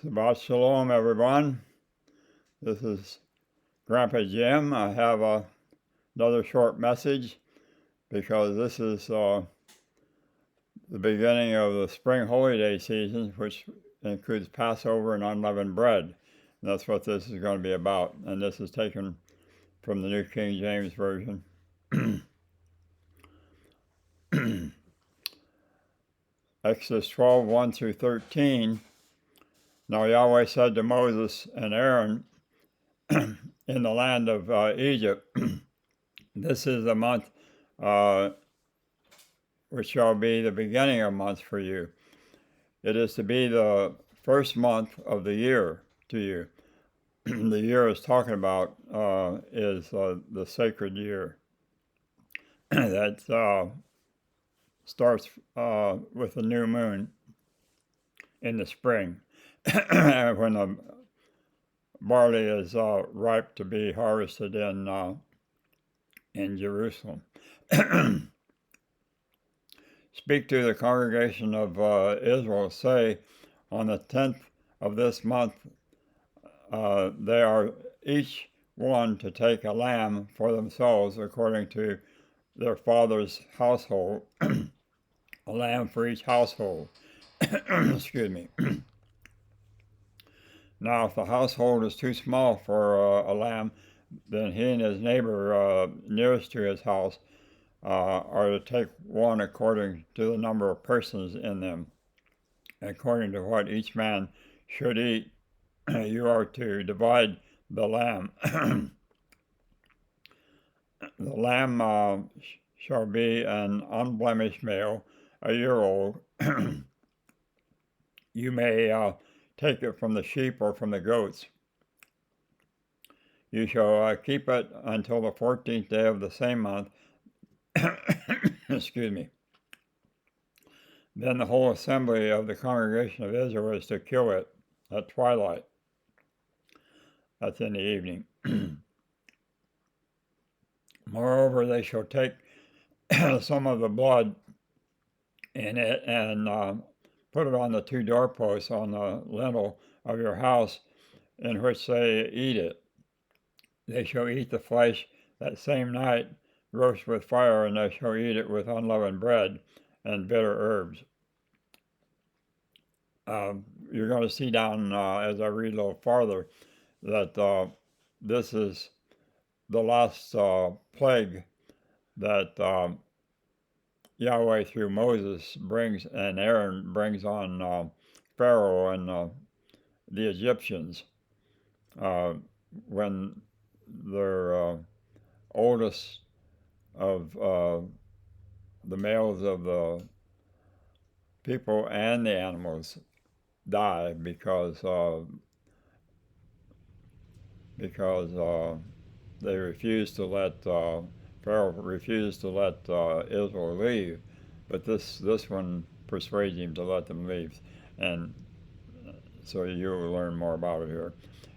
Shabbat Shalom, everyone. This is Grandpa Jim. I have another short message because this is the beginning of the spring holy day season, which includes Passover and unleavened bread. And that's what this is going to be about. And this is taken from the New King James Version. Exodus 12, 1 through 13. Now Yahweh said to Moses and Aaron in the land of Egypt, this is the month which shall be the beginning of months for you. It is to be the first month of the year to you. The year is talking about is the sacred year that starts with the new moon in the spring, when the barley is ripe to be harvested in Jerusalem. Speak to the congregation of Israel, say, on the 10th of this month, they are each one to take a lamb for themselves according to their father's household, a lamb for each household. Excuse me. Now, if the household is too small for a lamb, then he and his neighbor nearest to his house are to take one according to the number of persons in them. According to what each man should eat, you are to divide the lamb. The lamb shall be an unblemished male, a year old. You may take it from the sheep or from the goats. You shall keep it until the 14th day of the same month. Excuse me. Then the whole assembly of the congregation of Israel is to kill it at twilight. That's in the evening. Moreover, they shall take some of the blood in it and put it on the two doorposts on the lintel of your house in which they eat it. They shall eat the flesh that same night, roast with fire, and they shall eat it with unleavened bread and bitter herbs. You're going to see down as I read a little farther that this is the last plague that Yahweh through Moses brings and Aaron brings on Pharaoh and the Egyptians when their oldest of the males of the people and the animals die because they refused to let Pharaoh refused to let Israel leave, but this one persuades him to let them leave, and so you will learn more about it here.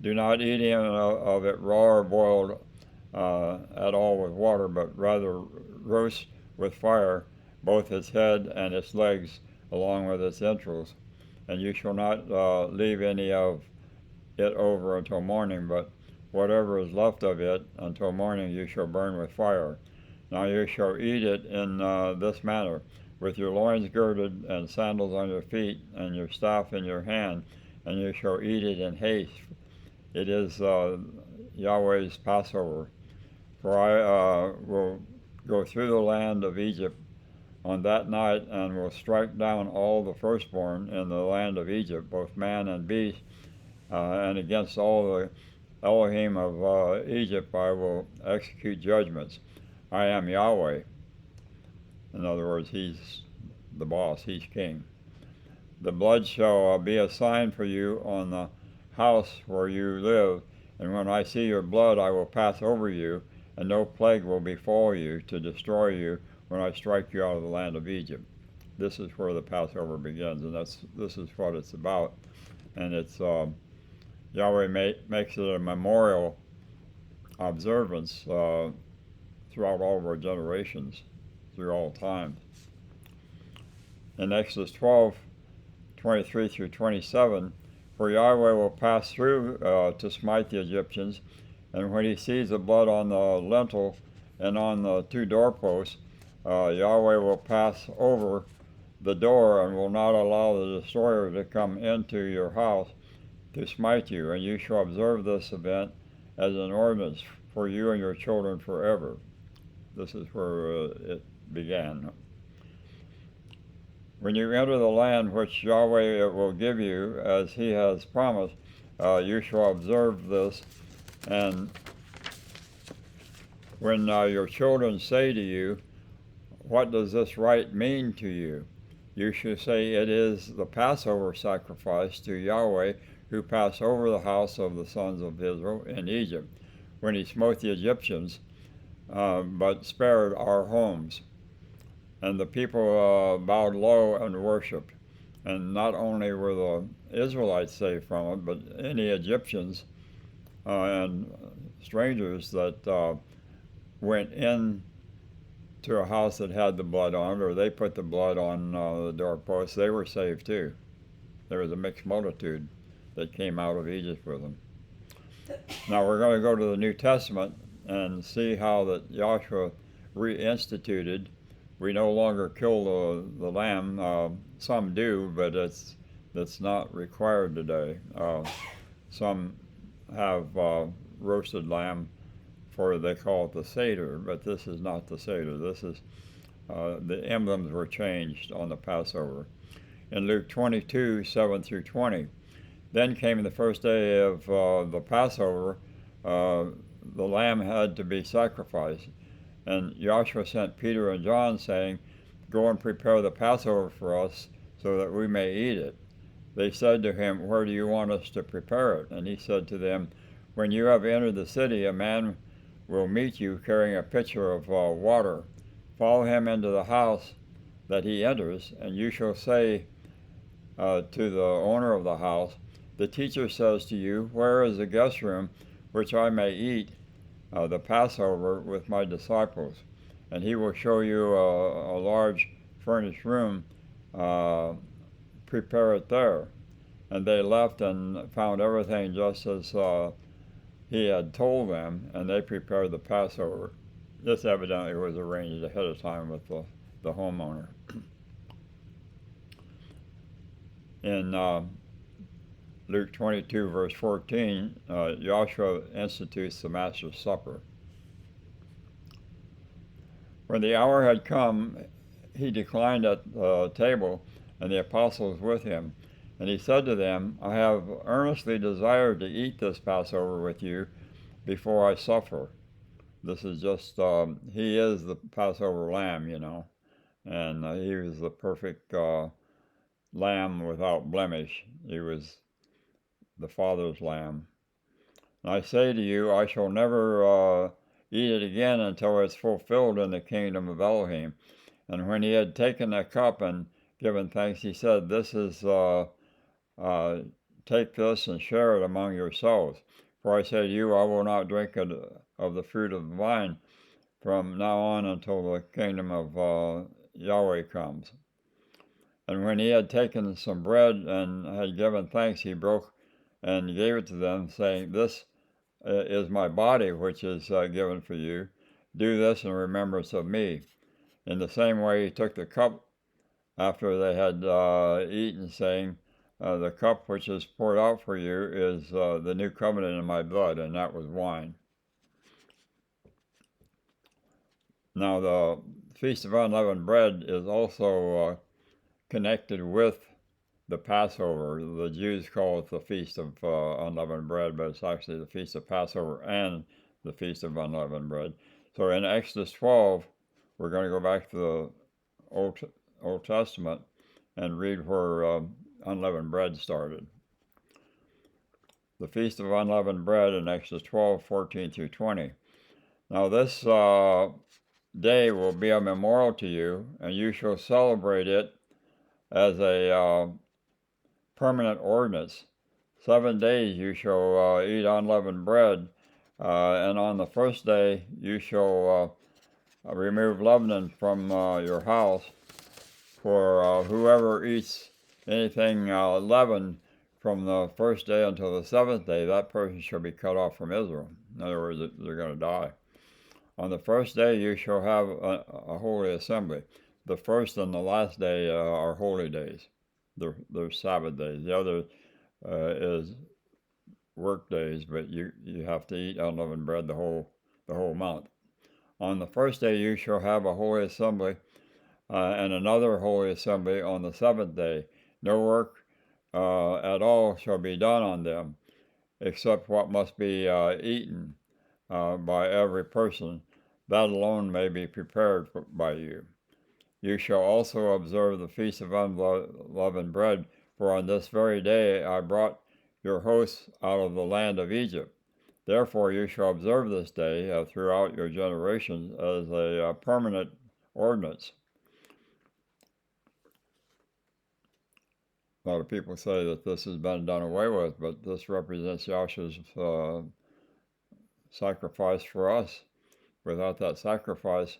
Do not eat any of it raw or boiled at all with water, but rather roast with fire both its head and its legs along with its entrails. And you shall not leave any of it over until morning, but whatever is left of it until morning you shall burn with fire. Now you shall eat it in this manner, with your loins girded and sandals on your feet and your staff in your hand, and you shall eat it in haste. It is Yahweh's Passover. For I will go through the land of Egypt on that night, and will strike down all the firstborn in the land of Egypt, both man and beast, and against all the Elohim of Egypt I will execute judgments. I am Yahweh. In other words, he's the boss, he's king. The blood shall be a sign for you on the house where you live, and when I see your blood I will pass over you, and no plague will befall you to destroy you when I strike you out of the land of Egypt. This is where the Passover begins, and this is what it's about. And it's Yahweh makes it a memorial observance throughout all of our generations, through all time. In Exodus 12, 23 through 27, For Yahweh will pass through to smite the Egyptians, and when he sees the blood on the lintel and on the two doorposts, Yahweh will pass over the door and will not allow the destroyer to come into your house to smite you, and you shall observe this event as an ordinance for you and your children forever. This is where it began. When you enter the land which Yahweh will give you, as he has promised, you shall observe this, and when your children say to you, "What does this rite mean to you?" you should say, "It is the Passover sacrifice to Yahweh who passed over the house of the sons of Israel in Egypt, when he smote the Egyptians, but spared our homes." And the people bowed low and worshipped. And not only were the Israelites saved from it, but any Egyptians and strangers that went in to a house that had the blood on it, or they put the blood on the doorpost, they were saved too. There was a mixed multitude that came out of Egypt with them. Now we're going to go to the New Testament and see how that Joshua reinstituted. We no longer kill the lamb. Some do, but that's not required today. Some have roasted lamb, for they call it the Seder, but this is not the Seder. This is the emblems were changed on the Passover. In Luke 22, 7 through 20, then came the first day of the Passover. The lamb had to be sacrificed. And Joshua sent Peter and John, saying, "Go and prepare the Passover for us, so that we may eat it." They said to him, "Where do you want us to prepare it?" And he said to them, "When you have entered the city, a man will meet you carrying a pitcher of water. Follow him into the house that he enters, and you shall say to the owner of the house, 'The teacher says to you, where is the guest room which I may eat the Passover with my disciples?' And he will show you a large furnished room. Prepare it there." And they left and found everything just as he had told them, and they prepared the Passover. This evidently was arranged ahead of time with the homeowner. In Luke 22, verse 14, Joshua institutes the Master's Supper. When the hour had come, he declined at the table, and the apostles with him. And he said to them, "I have earnestly desired to eat this Passover with you before I suffer." This is just, he is the Passover lamb, and he was the perfect lamb without blemish. He was the Father's lamb. "And I say to you, I shall never eat it again until it's fulfilled in the kingdom of Elohim." And when he had taken a cup and given thanks, he said, "This is, take this and share it among yourselves. For I say to you, I will not drink of the fruit of the vine from now on until the kingdom of Yahweh comes." And when he had taken some bread and had given thanks, he broke and gave it to them, saying, "This is my body, which is given for you. Do this in remembrance of me." In the same way he took the cup after they had eaten, saying, "The cup which is poured out for you is the new covenant in my blood," and that was wine. Now the Feast of Unleavened Bread is also connected with the Passover. The Jews call it the Feast of Unleavened Bread, but it's actually the Feast of Passover and the Feast of Unleavened Bread. So in Exodus 12, we're going to go back to the Old Testament and read where unleavened bread started. The Feast of Unleavened Bread in Exodus 12, 14 through 20. "Now this day will be a memorial to you, and you shall celebrate it as a permanent ordinance. 7 days you shall eat unleavened bread, and on the first day you shall remove leaven from your house. For whoever eats anything leavened from the first day until the seventh day, that person shall be cut off from Israel. In other words, they're going to die. On the first day you shall have a holy assembly. The first and the last day are holy days. They're Sabbath days. The other is work days, but you have to eat unleavened bread the whole month. On the first day you shall have a holy assembly, and another holy assembly on the seventh day. No work at all shall be done on them, except what must be eaten by every person. That alone may be prepared by you. You shall also observe the feast of unleavened bread, for on this very day I brought your hosts out of the land of Egypt. Therefore you shall observe this day throughout your generations as a permanent ordinance. A lot of people say that this has been done away with, but this represents Yahshua's sacrifice for us. Without that sacrifice,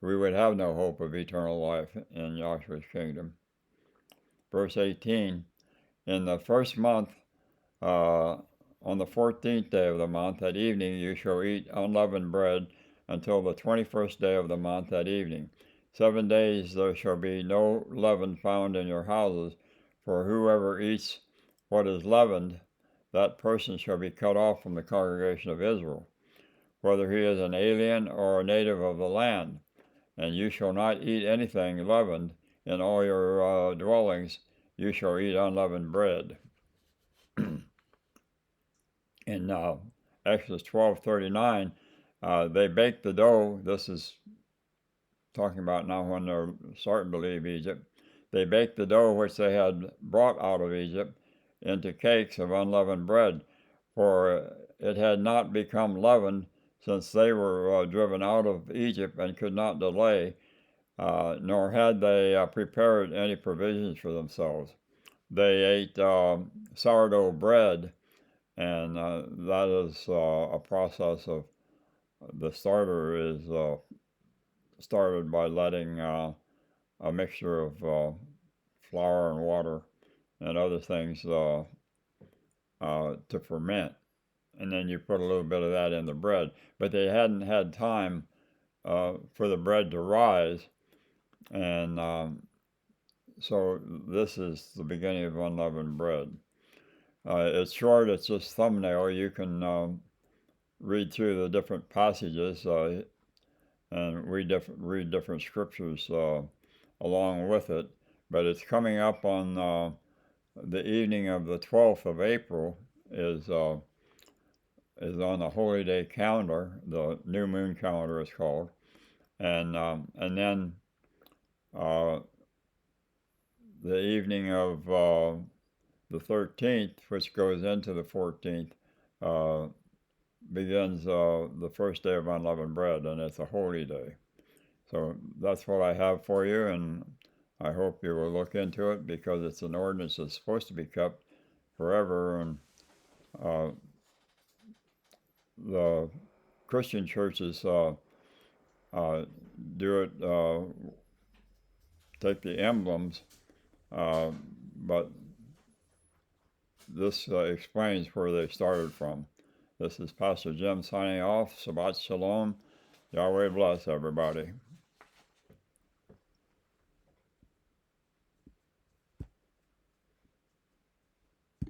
we would have no hope of eternal life in Yahshua's kingdom. Verse 18, in the first month, on the 14th day of the month at evening, you shall eat unleavened bread until the 21st day of the month at evening. 7 days there shall be no leaven found in your houses, for whoever eats what is leavened, that person shall be cut off from the congregation of Israel, whether he is an alien or a native of the land. And you shall not eat anything leavened in all your dwellings. You shall eat unleavened bread. In Exodus 12:39, they baked the dough. This is talking about now when they're starting to leave Egypt. They baked the dough which they had brought out of Egypt into cakes of unleavened bread, for it had not become leavened since they were driven out of Egypt and could not delay, nor had they prepared any provisions for themselves. They ate sourdough bread, and that is a process of the starter is started by letting a mixture of flour and water and other things to ferment, and then you put a little bit of that in the bread. But they hadn't had time for the bread to rise, and so this is the beginning of unleavened bread. It's short, it's just thumbnail. You can read through the different passages and read different scriptures along with it. But it's coming up on the evening of the 12th of April is on the holy day calendar. The new moon calendar is called, and then the evening of the 13th, which goes into the 14th, begins the first day of unleavened bread, and it's a holy day. So that's what I have for you, and I hope you will look into it, because it's an ordinance that's supposed to be kept forever, and the Christian churches do it, take the emblems, but this explains where they started from. This is Pastor Jim signing off. Shabbat Shalom. Yahweh bless everybody.